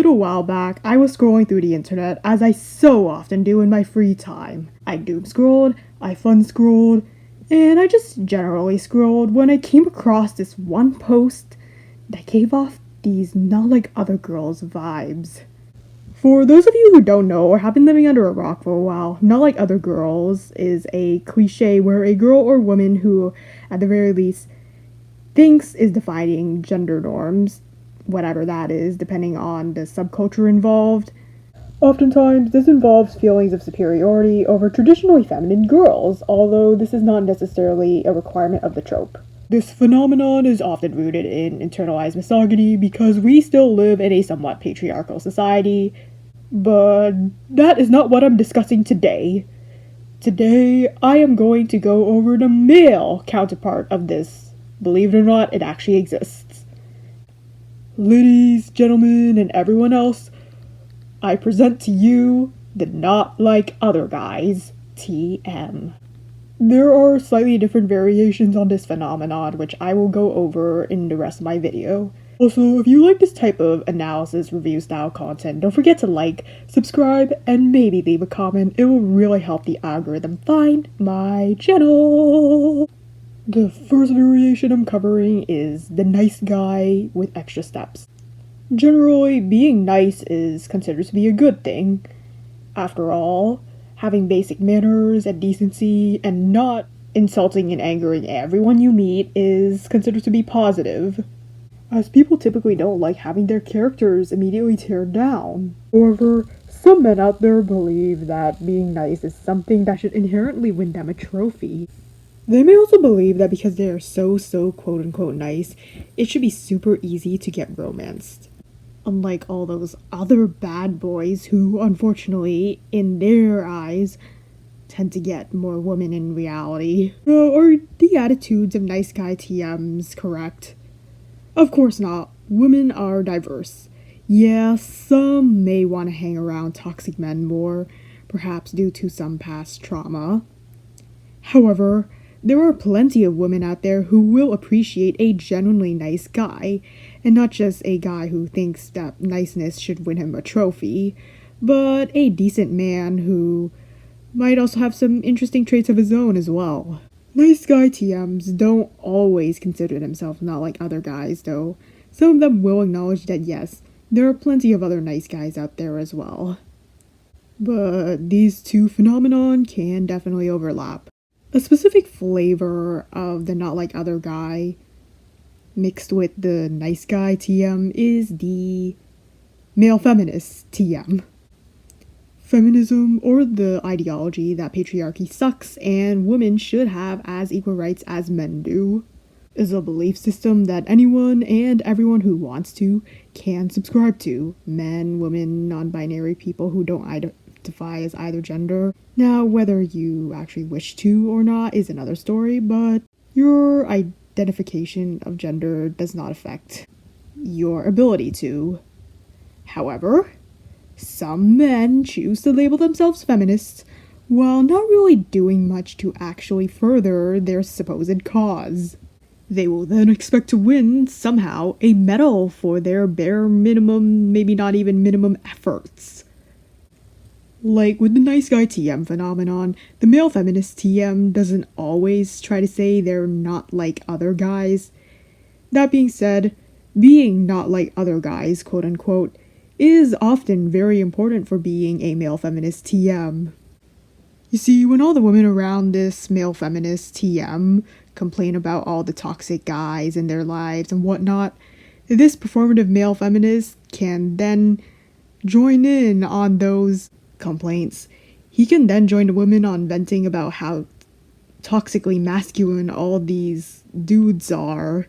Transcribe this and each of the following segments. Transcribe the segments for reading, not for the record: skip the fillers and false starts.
little while back, I was scrolling through the internet, as I so often do in my free time. I doom scrolled, I fun scrolled, and I just generally scrolled when I came across this one post that gave off these not like other girls vibes. For those of you who don't know or have been living under a rock for a while, not like other girls is a cliche where a girl or woman who, at the very least, thinks is defining gender norms, whatever that is, depending on the subculture involved. Oftentimes, this involves feelings of superiority over traditionally feminine girls, although this is not necessarily a requirement of the trope. This phenomenon is often rooted in internalized misogyny because we still live in a somewhat patriarchal society, but that is not what I'm discussing today. Today, I am going to go over the male counterpart of this. Believe it or not, it actually exists. Ladies, gentlemen, and everyone else, I present to you the Not Like Other Guys, TM. There are slightly different variations on this phenomenon, which I will go over in the rest of my video. Also, if you like this type of analysis review style content, don't forget to like, subscribe, and maybe leave a comment. It will really help the algorithm find my channel. The first variation I'm covering is the nice guy with extra steps. Generally, being nice is considered to be a good thing. After all, having basic manners and decency and not insulting and angering everyone you meet is considered to be positive, as people typically don't like having their characters immediately teared down. However, some men out there believe that being nice is something that should inherently win them a trophy. They may also believe that because they are so quote-unquote nice, it should be super easy to get romanced. Unlike all those other bad boys who, unfortunately, in their eyes, tend to get more women in reality. Are the attitudes of nice guy TMs correct? Of course not. Women are diverse. Yeah, some may want to hang around toxic men more, perhaps due to some past trauma. However, there are plenty of women out there who will appreciate a genuinely nice guy, and not just a guy who thinks that niceness should win him a trophy, but a decent man who might also have some interesting traits of his own as well. Nice guy TMs don't always consider themselves not like other guys, though. Some of them will acknowledge that yes, there are plenty of other nice guys out there as well. But these two phenomenon can definitely overlap. A specific flavor of the not like other guy mixed with the nice guy TM is the male feminist TM. Feminism, or the ideology that patriarchy sucks and women should have as equal rights as men do, is a belief system that anyone and everyone who wants to can subscribe to. Men, women, non-binary people who don't identify as either gender. Now, whether you actually wish to or not is another story, but your identification of gender does not affect your ability to. However, some men choose to label themselves feminists while not really doing much to actually further their supposed cause. They will then expect to win, somehow, a medal for their bare minimum, maybe not even minimum efforts. Like with the nice guy TM phenomenon, the male feminist TM doesn't always try to say they're not like other guys. That being said, being not like other guys, quote unquote, is often very important for being a male feminist TM. You see, when all the women around this male feminist TM complain about all the toxic guys in their lives and whatnot, this performative male feminist can then join in on those complaints. He can then join the women on venting about how toxically masculine all these dudes are,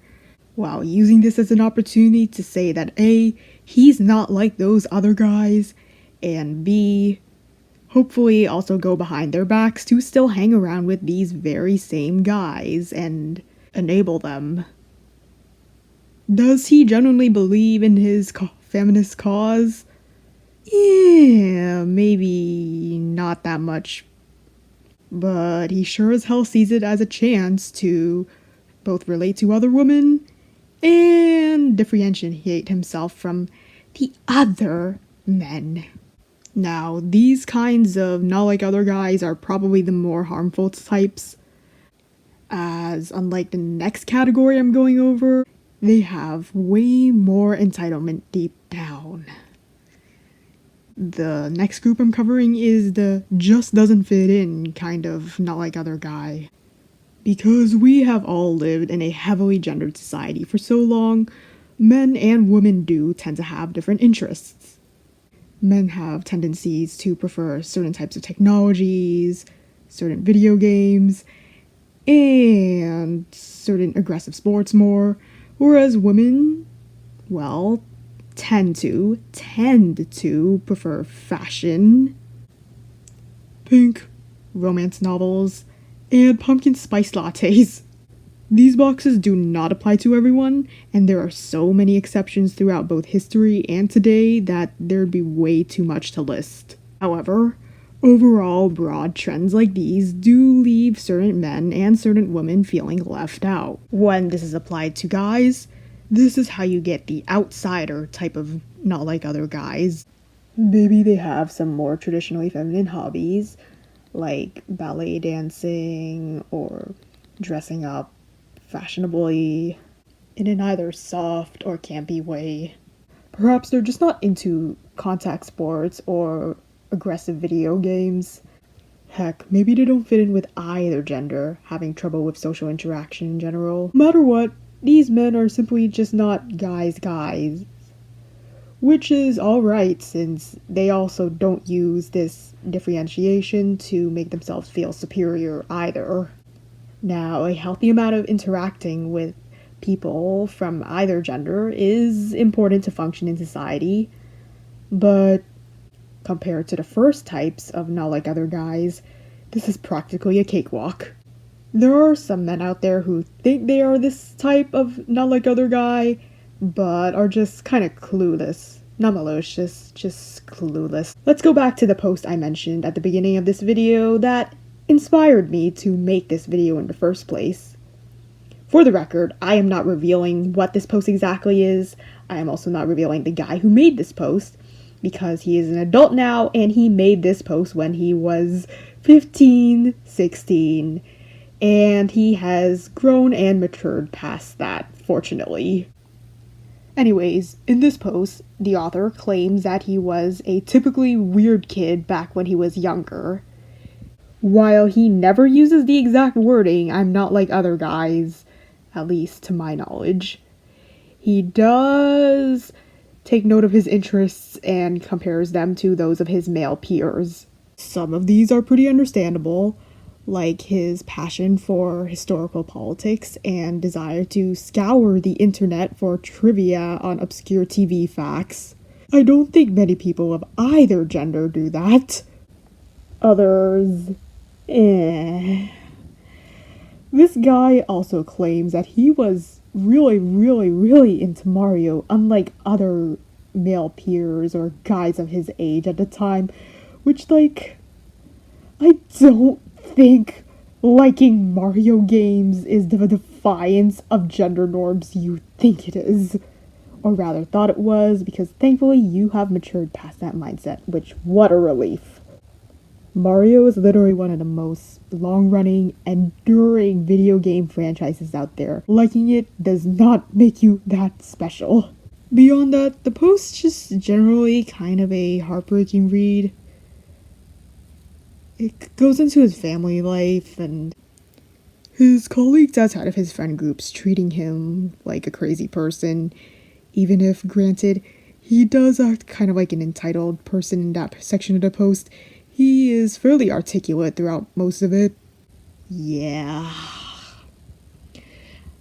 while using this as an opportunity to say that A, he's not like those other guys, and B, hopefully also go behind their backs to still hang around with these very same guys and enable them. Does he genuinely believe in his feminist cause? Yeah, maybe not that much. But he sure as hell sees it as a chance to both relate to other women and differentiate himself from the other men. Now, these kinds of not like other guys are probably the more harmful types, as unlike the next category I'm going over, they have way more entitlement deep down. The next group I'm covering is the just doesn't fit in kind of not like other guy. Because we have all lived in a heavily gendered society for so long, men and women do tend to have different interests. Men have tendencies to prefer certain types of technologies, certain video games, and certain aggressive sports more, whereas women, well, tend to prefer fashion, pink, romance novels, and pumpkin spice lattes. These boxes do not apply to everyone, and there are so many exceptions throughout both history and today that there'd be way too much to list. However, overall broad trends like these do leave certain men and certain women feeling left out. When this is applied to guys, this is how you get the outsider type of not like other guys. Maybe they have some more traditionally feminine hobbies, like ballet dancing or dressing up fashionably in an either soft or campy way. Perhaps they're just not into contact sports or aggressive video games. Heck, maybe they don't fit in with either gender, having trouble with social interaction in general. No matter what, these men are simply just not guys. Which is alright, since they also don't use this differentiation to make themselves feel superior either. Now, a healthy amount of interacting with people from either gender is important to function in society, but compared to the first types of not like other guys, this is practically a cakewalk. There are some men out there who think they are this type of not like other guy, but are just kind of clueless. Not malicious, just clueless. Let's go back to the post I mentioned at the beginning of this video that inspired me to make this video in the first place. For the record, I am not revealing what this post exactly is. I am also not revealing the guy who made this post, because he is an adult now and he made this post when he was 15, 16, and he has grown and matured past that, fortunately. Anyways, in this post, the author claims that he was a typically weird kid back when he was younger. While he never uses the exact wording, "I'm not like other guys," at least to my knowledge, he does take note of his interests and compares them to those of his male peers. Some of these are pretty understandable, like his passion for historical politics and desire to scour the internet for trivia on obscure TV facts. I don't think many people of either gender do that. Others, This guy also claims that he was really into Mario, unlike other male peers or guys of his age at the time, which, I don't think liking Mario games is the defiance of gender norms you think it is. Or rather, thought it was, because thankfully you have matured past that mindset, which, what a relief. Mario is literally one of the most long-running, enduring video game franchises out there. Liking it does not make you that special. Beyond that, the post's just generally kind of a heartbreaking read. It goes into his family life and his colleagues outside of his friend groups treating him like a crazy person, even if, granted, he does act kind of like an entitled person in that section of the post. He is fairly articulate throughout most of it. Yeah.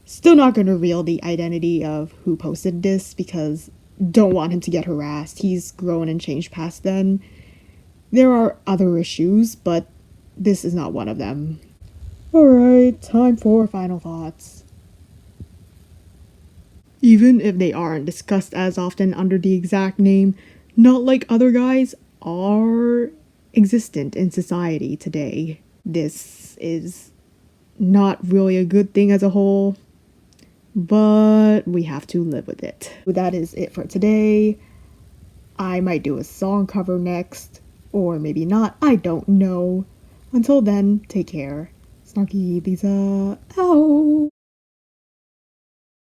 Still not going to reveal the identity of who posted this because don't want him to get harassed. He's grown and changed past then. There are other issues, but this is not one of them. Alright, time for final thoughts. Even if they aren't discussed as often under the exact name, not like other guys are existent in society today. This is not really a good thing as a whole, but we have to live with it. That is it for today. I might do a song cover next, or maybe not, I don't know. Until then, take care. Snarky Lisa out.